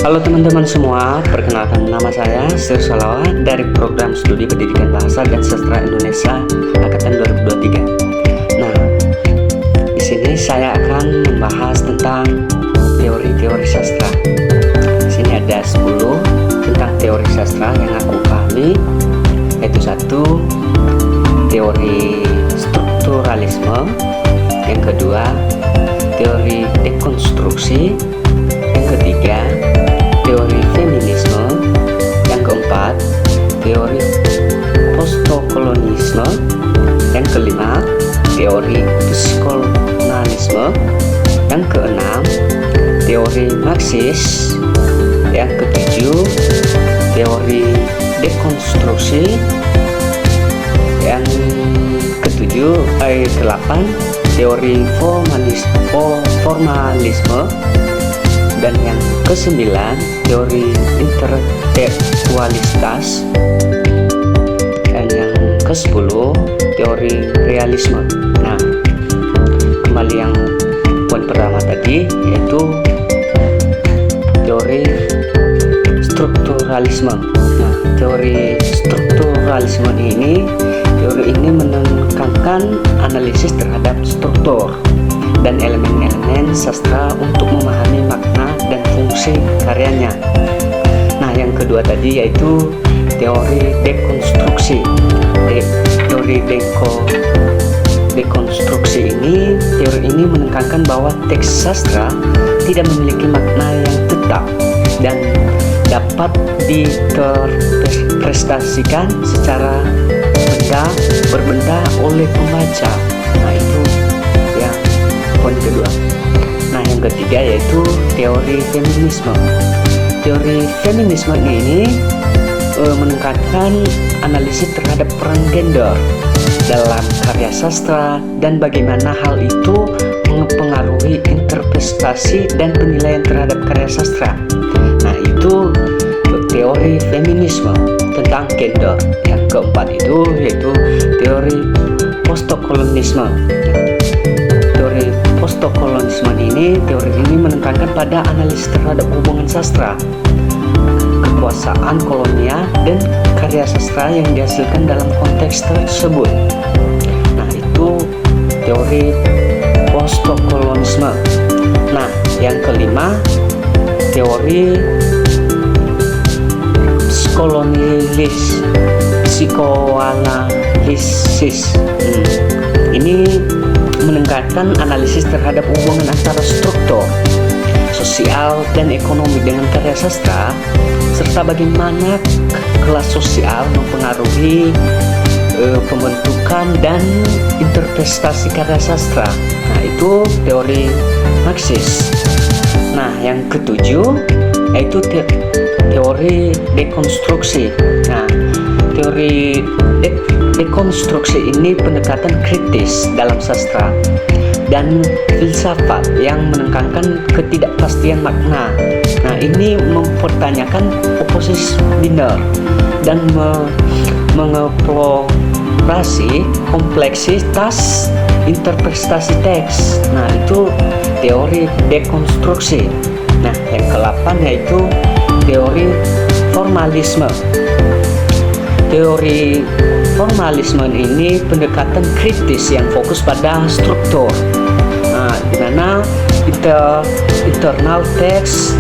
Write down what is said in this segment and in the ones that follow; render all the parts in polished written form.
Halo teman-teman semua, perkenalkan nama saya Sir Salawat dari Program Studi Pendidikan Bahasa dan Sastra Indonesia Angkatan 2023. Nah, di sini saya akan membahas tentang teori-teori sastra. Di sini ada 10 tentang teori sastra yang aku pahami, yaitu 1. Teori strukturalisme, yang kedua teori dekonstruksi, yang ketiga teori feminisme, yang keempat teori postkolonisme, yang kelima teori psikologis, yang keenam teori Marxis, yang ketujuh teori dekonstruksi, yang ke-8 teori formalisme, dan yang ke-9 teori intelektualitas, dan yang ke-10 teori realisme. Nah, kembali yang poin pertama tadi, yaitu teori strukturalisme. Nah, teori strukturalisme ini menekankan analisis terhadap struktur dan elemen-elemen sastra untuk memahami makna dan fungsi karyanya. Nah, yang kedua tadi yaitu teori dekonstruksi. Teori dekonstruksi teori ini menekankan bahwa teks sastra tidak memiliki makna yang tetap dan dapat diinterpretasikan secara berbenda oleh pembaca. Nah, itu ya poin kedua. Nah, yang ketiga yaitu teori feminisme. Teori feminisme ini menekankan analisis terhadap peran gender dalam karya sastra dan bagaimana hal itu mempengaruhi interpretasi dan penilaian terhadap karya sastra. Nah, itu teori feminisme tentang gender. Yang keempat itu yaitu teori postkolonisme. Teori postkolonisme teori ini menekankan pada analisis terhadap hubungan sastra, kekuasaan kolonial, dan karya sastra yang dihasilkan dalam konteks tersebut. Nah, itu teori postkolonisme. Nah, yang kelima teori psikoanalisis. Ini menekankan analisis terhadap hubungan antara struktur sosial dan ekonomi dengan karya sastra, serta bagaimana kelas sosial mempengaruhi pembentukan dan interpretasi karya sastra. Nah, itu teori Marxis. Nah, yang ketujuh yaitu teori dekonstruksi. Nah, teori dekonstruksi ini pendekatan kritis dalam sastra dan filsafat yang menekankan ketidakpastian makna. Nah, ini mempertanyakan oposisi biner dan mengeksplorasi kompleksitas interpretasi teks. Nah, itu teori dekonstruksi. Nah, yang ke-8 yaitu teori formalisme. Teori formalisme ini pendekatan kritis yang fokus pada struktur. Nah, di mana internal teks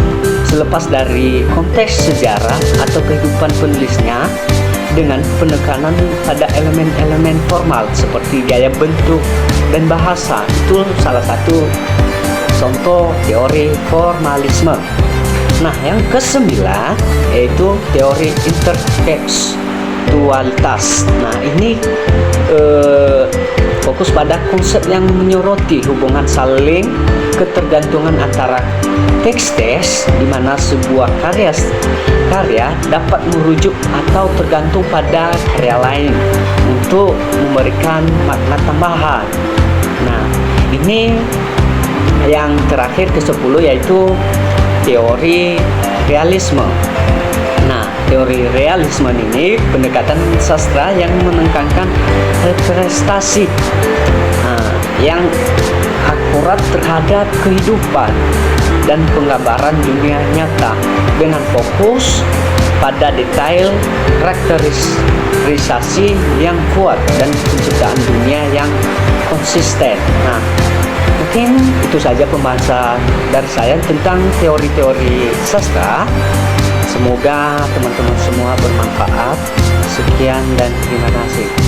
selepas dari konteks sejarah atau kehidupan penulisnya, dengan penekanan pada elemen-elemen formal seperti gaya bentuk dan bahasa. Itu salah satu contoh teori formalisme. Nah, yang ke-9 yaitu teori intertekstualitas. Nah, ini fokus pada konsep yang menyoroti hubungan saling ketergantungan antara teks-teks, di mana sebuah karya dapat merujuk atau tergantung pada karya lain untuk memberikan makna tambahan. Nah, ini yang terakhir ke-10 yaitu teori realisme. Nah, teori realisme ini pendekatan sastra yang menekankan representasi yang akurat terhadap kehidupan dan penggambaran dunia nyata dengan fokus pada detail, karakterisasi yang kuat, dan penciptaan dunia yang konsisten. Nah, mungkin itu saja pembahasan dari saya tentang teori-teori sastra. Semoga teman-teman semua bermanfaat. Sekian dan terima kasih.